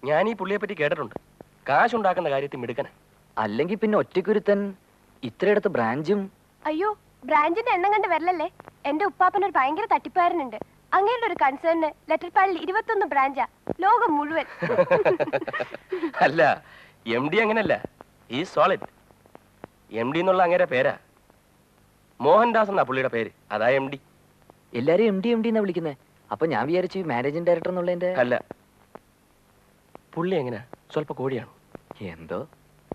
ഞാൻ ഈ പുള്ളിയെ പറ്റി കേട്ടിട്ടുണ്ട്. കാശുണ്ടാക്കുന്ന കാര്യത്തിൽ മിടുക്കന. അല്ലെങ്കിൽ പിന്നെ ഒറ്റയ്ക്കൊരുത്തൻ ഇത്രയിടത്ത് ബ്രാഞ്ചും. അയ്യോ, ബ്രാഞ്ചിന്റെ എണ്ണം കണ്ട് വരലല്ലേ. എന്റെ ഉപ്പാപ്പൻ ഒരു ഭയങ്കര തട്ടിപ്പുകാരനുണ്ട്. അങ്ങേരുടെ ഒരു കൺസേണിന് ലെറ്റർ പാഡിൽ 21 ബ്രാഞ്ചാ, ലോകം മുഴുവൻ. അല്ല, MD അങ്ങനല്ല, ഈ സോളിഡ്. MD എന്നുള്ള അങ്ങേരെ പേരാ. മോഹൻദാസ് എന്നാ പുള്ളിയുടെ പേര്, അതാ MD. എല്ലാരും MD എന്നാ വിളിക്കുന്നേ. അപ്പൊ ഞാൻ വിചാരിച്ചു മാനേജിംഗ് ഡയറക്ടർ എന്നുള്ളതിന്റെ. അല്ല, പുള്ളി എങ്ങനെയാ, സ്വല്പ കോടിയാണ്. എന്തോ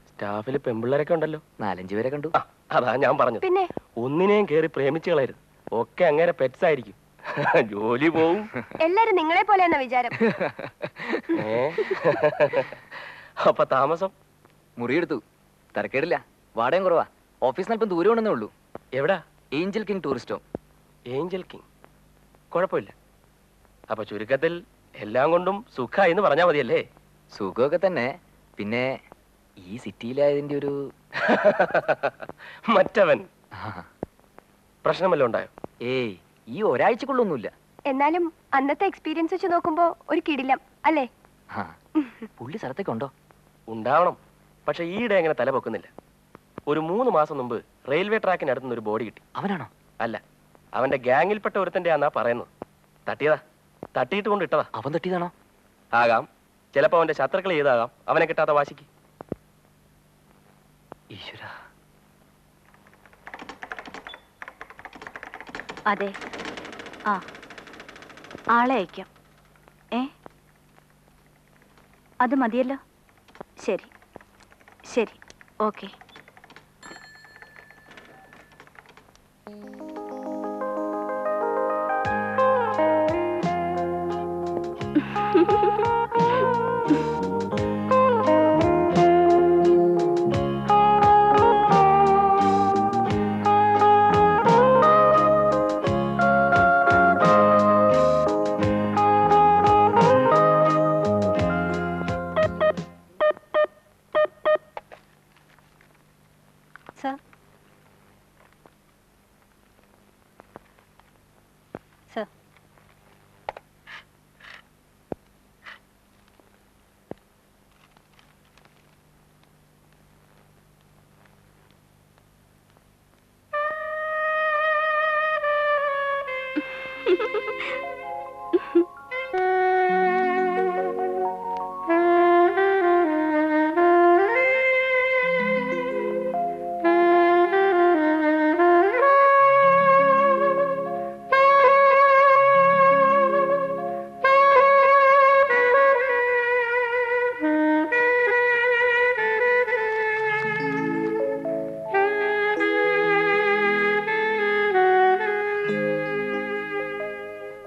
സ്റ്റാഫിൽ പെമ്പിള്ളേരൊക്കെ ഉണ്ടല്ലോ, 4-5 പേരെ കണ്ടു. അതാ ഞാൻ പറഞ്ഞത്. പിന്നെ ഒന്നിനെയും കേറി പ്രേമിച്ചു കളയരുത്, ഒക്കെ അങ്ങേരെ പെറ്റ്സ് ആയിരിക്കും. ജോലി പോവും. എല്ലാരും നിങ്ങളെ പോലെയെന്ന വിചാരം. അപ്പൊ താമസം? മുറിയെടുത്തു, തരക്കേടില്ല, വാടകയും കുറവാ. ഓഫീസിന് അല്പം ദൂരം ഉണ്ടെന്നേ ഉള്ളൂ. എവിടാ? Angel king tourist home. Angel king, കുഴപ്പമില്ല. അപ്പൊ ചുരുക്കത്തിൽ എല്ലാം കൊണ്ടും സുഖമായി എന്ന് പറഞ്ഞാ മതിയല്ലേ? സുഖമൊക്കെ തന്നെ, പിന്നെ ഈ സിറ്റിയിലായതിന്റെ ഒരു മറ്റവൻ പ്രശ്നമല്ലോ ഉണ്ടായോ? ഏയ്, ഈ ഒരാഴ്ചക്കുള്ളൊന്നുമില്ല. എന്നാലും അന്നത്തെ എക്സ്പീരിയൻസ് വെച്ച് നോക്കുമ്പോ ഒരു കിടിലം അല്ലേ? പുള്ളി സ്ഥലത്തേക്കുണ്ടോ? ഉണ്ടാവണം, പക്ഷെ ഈയിടെ എങ്ങനെ തല പൊക്കുന്നില്ല. ഒരു 3 മാസം മുമ്പ് റെയിൽവേ ട്രാക്കിനടുത്തുനിന്ന് ഒരു ബോഡി കിട്ടി. അവനാണോ? അല്ല, അവന്റെ ഗ്യാങ്ങിൽപ്പെട്ട ഒരുത്തന്റെ ആന്നാ പറയുന്നത്. തട്ടിയതാ, തട്ടിയിട്ട് കൊണ്ട് ഇട്ടതാ. അവൻ തട്ടിയതാണോ? ആകാം, ചിലപ്പോ അവന്റെ ശത്രുക്കൾ ചെയ്താകാം, അവനെ കിട്ടാത്ത വാശിക്ക്. ഈശ്വരാ. അതെ, ആ ആളെ അയക്കാം. അത് മതിയല്ലോ. ശരി ശരി, ഓക്കെ.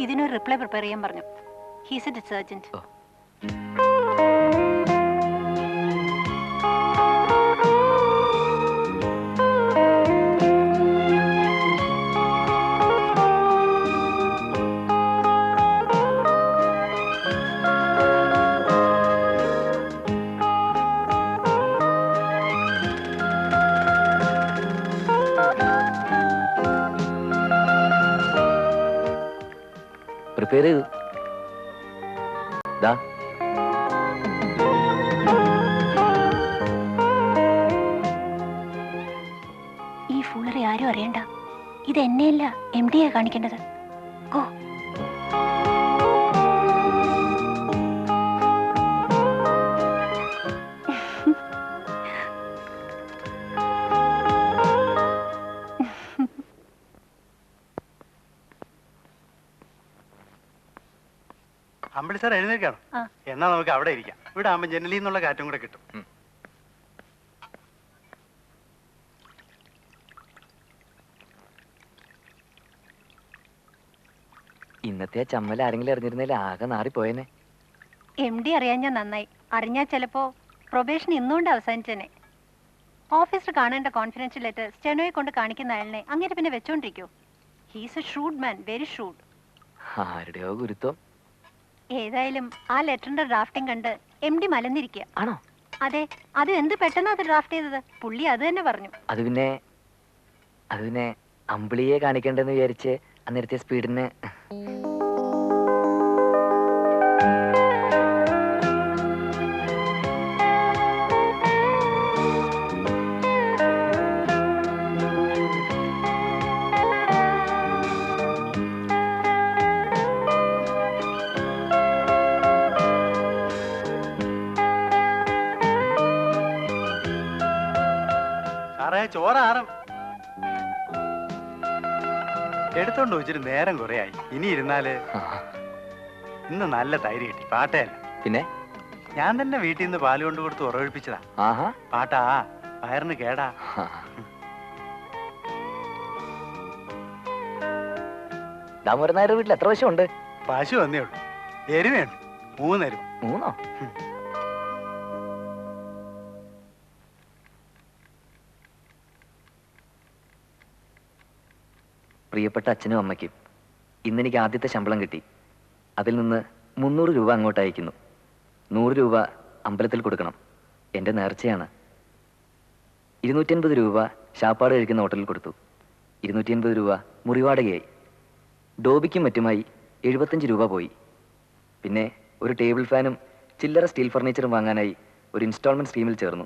ഇതിനൊരു റിപ്ലൈ പ്രിപ്പയർ ചെയ്യാൻ പറഞ്ഞു. He said it's urgent. Prepare ചെയ്തു. ദാ ഈ ഫുള്ളറി ആരും അറിയണ്ട. ഇത് എന്നെയല്ല, MD കാണിക്കേണ്ടത്. ഗോ. അമ്പിളി സാർ എഴുന്നേൽക്കാണോ? എന്നാ നമുക്ക് അവിടെ ഇരിക്കാം. ഇവിടെ ആകുമ്പോൾ ജനലിൽ നിന്നുള്ള കാറ്റും കൂടെ കിട്ടും. ഇന്നത്തെ ചമ്മൽ ആരെങ്കിലും അറിഞ്ഞിരുന്നേൽ ആകെ നാറിപ്പോയേനെ. MD അറിയാൻ ഞാൻ നന്നായി. അറിഞ്ഞാൽ ചിലപ്പോ പ്രൊബേഷൻ ഇന്നുകൊണ്ട് അവസാനിച്ചേനെ. ഓഫീസർ കാണേണ്ട കോൺഫിഡൻഷ്യൽ ലെറ്റർ സ്റ്റെനോയെ കൊണ്ട് കാണിക്കുന്ന അയാളിനെ അങ്ങനെ പിന്നെ വെച്ചോണ്ടിരിക്കോ? He's a shrewd man, very shrewd. ആരുടെയോ ഗുരുത്വം. ഏതായാലും ആ ലെറ്ററിന്റെ ഡ്രാഫ്റ്റിംഗ് കണ്ട് MD മലന്നിരിക്കുക. ആണോ? അതെ, അത് എന്ത് പെട്ടെന്ന് അത് ഡ്രാഫ്റ്റ് ചെയ്തത്. പുള്ളി അത് തന്നെ പറഞ്ഞു. അത് പിന്നെ അമ്പിളിയെ കാണിക്കണ്ടെന്ന് വിചാരിച്ച് അന്നേരത്തെ സ്പീഡിന്. ചോറാറും എടുത്തോണ്ട് വെച്ചിട്ട് നേരം കുറയായി. ഇനി ഇരുന്നാല് ഇന്ന് നല്ല തൈര് കിട്ടി. പാട്ടയല്ല, പിന്നെ ഞാൻ തന്നെ വീട്ടിൽ നിന്ന് പാല് കൊണ്ട് കൊടുത്ത് ഉറവിപ്പിച്ചതാ. ആഹാ. പാട്ടാ വയറിന് കേടാ. ദാമോദരൻ വീട്ടിൽ എത്ര വശമുണ്ട്? പശു വന്നേ ഉള്ളൂ. എരുമയുണ്ട്, 3 എരുമ. 3. പ്രിയപ്പെട്ട അച്ഛനും അമ്മയ്ക്കും ഇന്നെനിക്ക് ആദ്യത്തെ ശമ്പളം കിട്ടി. അതിൽ നിന്ന് 300 രൂപ അങ്ങോട്ട് അയക്കുന്നു. 100 രൂപ അമ്പലത്തിൽ കൊടുക്കണം, എൻ്റെ നേർച്ചയാണ്. 250 രൂപ ശാപ്പാട് കഴിക്കുന്ന ഹോട്ടലിൽ കൊടുത്തു. 250 രൂപ മുറിവാടകയായി. ഡോബിക്കും മറ്റുമായി 75 രൂപ പോയി. പിന്നെ ഒരു ടേബിൾ ഫാനും ചില്ലറ സ്റ്റീൽ ഫർണിച്ചറും വാങ്ങാനായി ഒരു ഇൻസ്റ്റാൾമെൻറ്റ് സ്കീമിൽ ചേർന്നു.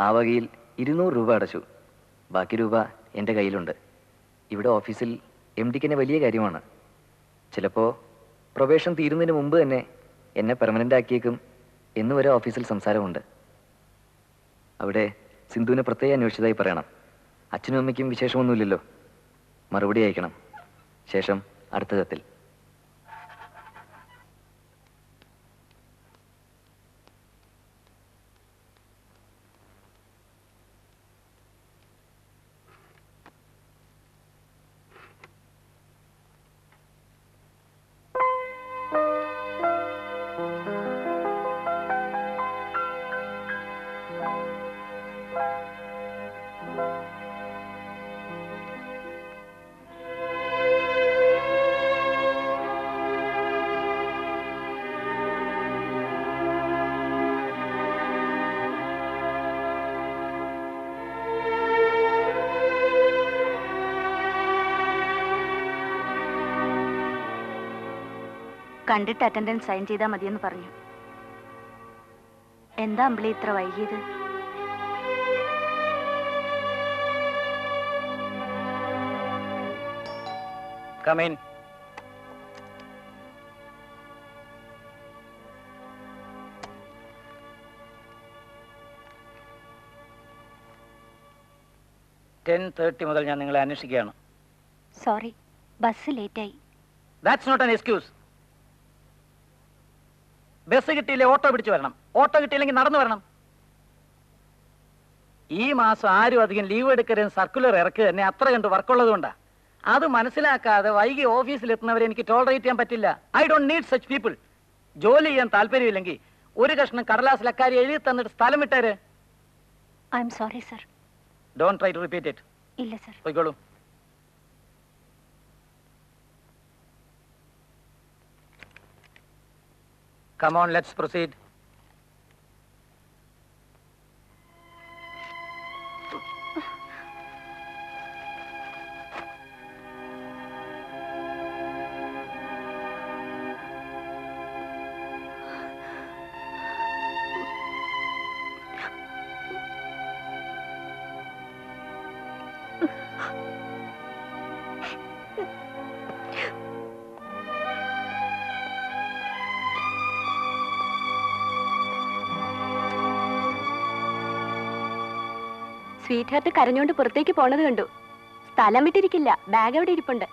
ആ വകയിൽ 200 രൂപ അടച്ചു. ബാക്കി രൂപ എൻ്റെ കയ്യിലുണ്ട്. ഇവിടെ ഓഫീസിൽ MDക്ക് എന്നെ വലിയ കാര്യമാണ്. ചിലപ്പോൾ പ്രൊബേഷൻ തീരുന്നതിന് മുമ്പ് തന്നെ എന്നെ പെർമനൻ്റ് ആക്കിയേക്കും എന്ന് വരെ ഓഫീസിൽ സംസാരമുണ്ട്. അവിടെ സിന്ധുവിനെ പ്രത്യേകം അന്വേഷിച്ചതായി പറയണം. അച്ഛനും അമ്മയ്ക്കും വിശേഷമൊന്നുമില്ലല്ലോ. മറുപടി അയക്കണം. ശേഷം അടുത്ത കത്തിൽ. കണ്ടിട്ട് അറ്റൻഡൻസ് സൈൻ ചെയ്താൽ മതിയെന്ന് പറഞ്ഞു. എന്താ അമ്പിളി ഇത്ര വൈകിയത്? Come in. മുതൽ ഞാൻ നിങ്ങളെ അന്വേഷിക്കുകയാണ്. സോറി, ബസ് ലേറ്റായി. That's not an excuse. Bus കിട്ടിയില്ലേ ഓട്ടോ പിടിച്ചു വരണം. ഓട്ടോ കിട്ടിയില്ലെങ്കിൽ നടന്നു വരണം. ഈ മാസം ആരും അധികം ലീവ് എടുക്കരുതെന്ന് സർക്കുലർ ഇറക്കുക തന്നെ അത്ര കണ്ട് വർക്കുള്ളത് കൊണ്ടാ. അത് മനസ്സിലാക്കാതെ വൈകി ഓഫീസിലെത്തുന്നവരെ എനിക്ക് ടോളറേറ്റ് ചെയ്യാൻ പറ്റില്ല. I don't need such people. ജോലി ചെയ്യാൻ താല്പര്യമില്ലെങ്കിൽ ഒരു കഷ്ണം കടലാസിൽ അക്കാരി എഴുതി തന്നിട്ട് സ്ഥലം വിട്ടേര്. I am sorry sir. Don't try to repeat it. ഇല്ല സർ. പോയിക്കോളൂ. Come on, let's proceed. Sweetheart കരഞ്ഞോണ്ട് പുറത്തേക്ക് പോണത് കണ്ടു. സ്ഥലം വിട്ടിരിക്കില്ല, ബാഗ് അവിടെ ഇരിപ്പുണ്ട്.